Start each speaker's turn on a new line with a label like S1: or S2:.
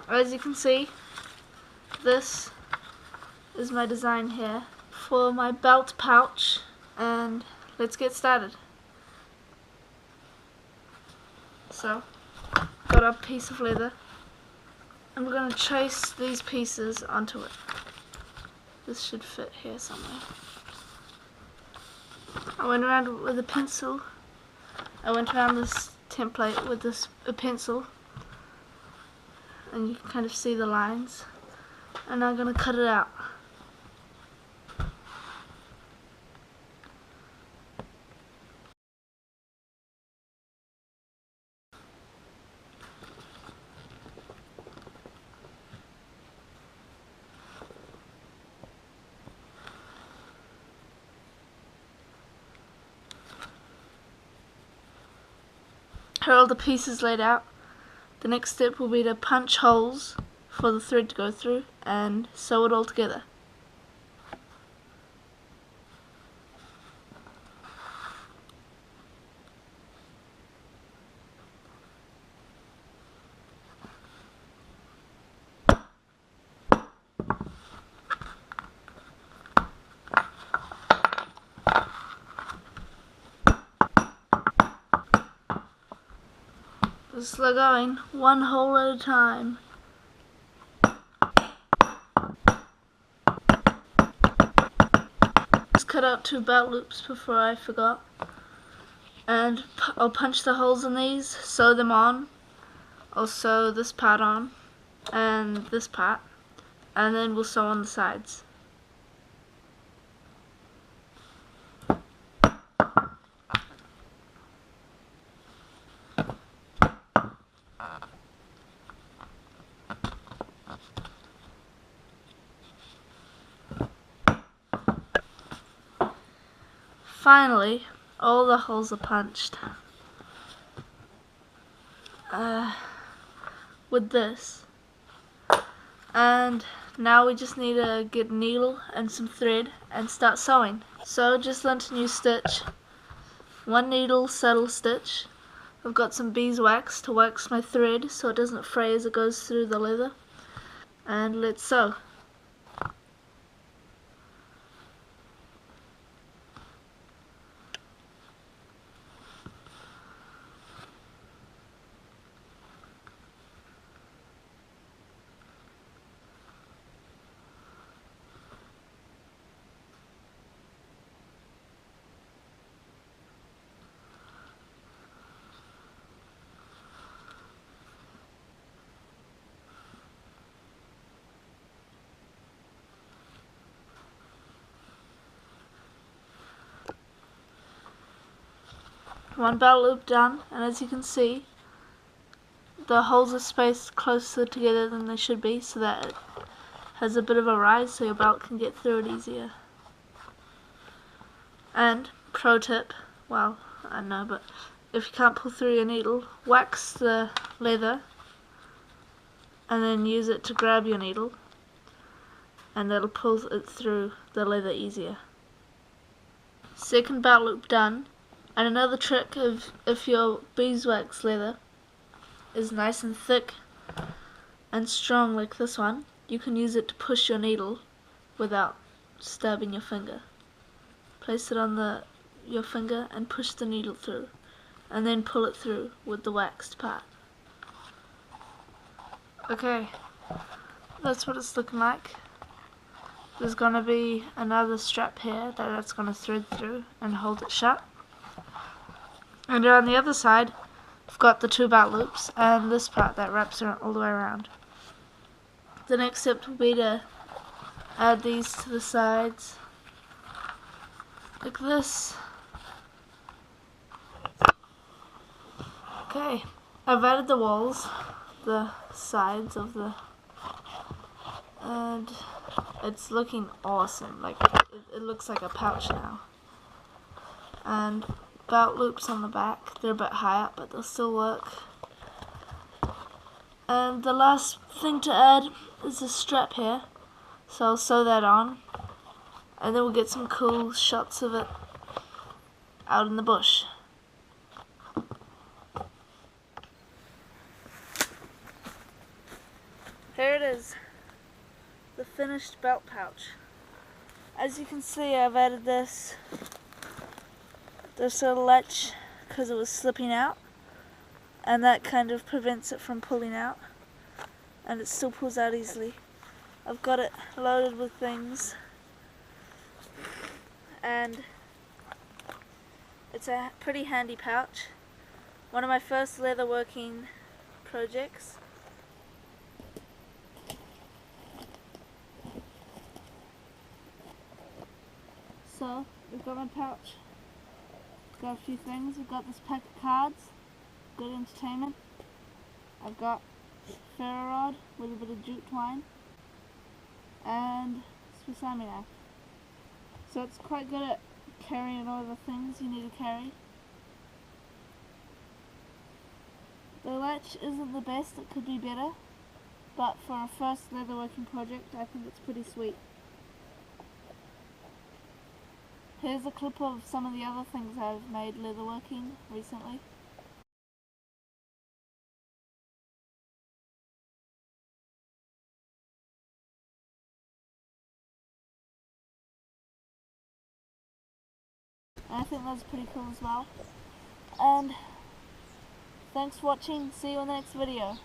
S1: As you can see, this is my design here for my belt pouch, and let's get started. So, got a piece of leather, and we're going to trace these pieces onto it. This should fit here somewhere. I went around with a pencil. I went around this template with a pencil, and you can kind of see the lines. And I'm going to cut it out. Here are all the pieces laid out. The next step will be to punch holes for the thread to go through and sew it all together. Just slow going, one hole at a time. Just cut out 2 belt loops before I forgot. And I'll punch the holes in these, sew them on. I'll sew this part on, and this part, and then we'll sew on the sides. Finally, all the holes are punched with this, and now we just need to get a needle and some thread and start sewing. So just learnt a new stitch, 1 needle saddle stitch. I've got some beeswax to wax my thread so it doesn't fray as it goes through the leather, and let's sew. One belt loop done, and as you can see, the holes are spaced closer together than they should be so that it has a bit of a rise so your belt can get through it easier. And, pro tip, well, I don't know, but if you can't pull through your needle, wax the leather and then use it to grab your needle, and that'll pull it through the leather easier. Second belt loop done. And another trick of if your beeswax leather is nice and thick and strong like this one, you can use it to push your needle without stabbing your finger. Place it on your finger and push the needle through, and then pull it through with the waxed part. Okay, that's what it's looking like. There's gonna be another strap here that's gonna thread through and hold it shut. And on the other side, I've got the 2 belt loops and this part that wraps around all the way around. The next step will be to add these to the sides, like this. Okay, I've added the walls, the sides of the, and it's looking awesome. Like it looks like a pouch now. And belt loops on the back. They're a bit high up, but they'll still work. And the last thing to add is a strap here. So I'll sew that on, and then we'll get some cool shots of it out in the bush. Here it is, the finished belt pouch. As you can see, I've added this little latch because it was slipping out, and that kind of prevents it from pulling out, and it still pulls out easily. I've got it loaded with things, and it's a pretty handy pouch. One of my first leatherworking projects. So, we've got my pouch. It's got a few things. We've got this pack of cards, good entertainment. I've got ferro rod with a bit of jute twine, and Swiss Army knife. So it's quite good at carrying all the things you need to carry. The latch isn't the best, it could be better, but for a first leatherworking project I think it's pretty sweet. Here's a clip of some of the other things I've made leatherworking recently. And I think that's pretty cool as well. And thanks for watching, see you in the next video.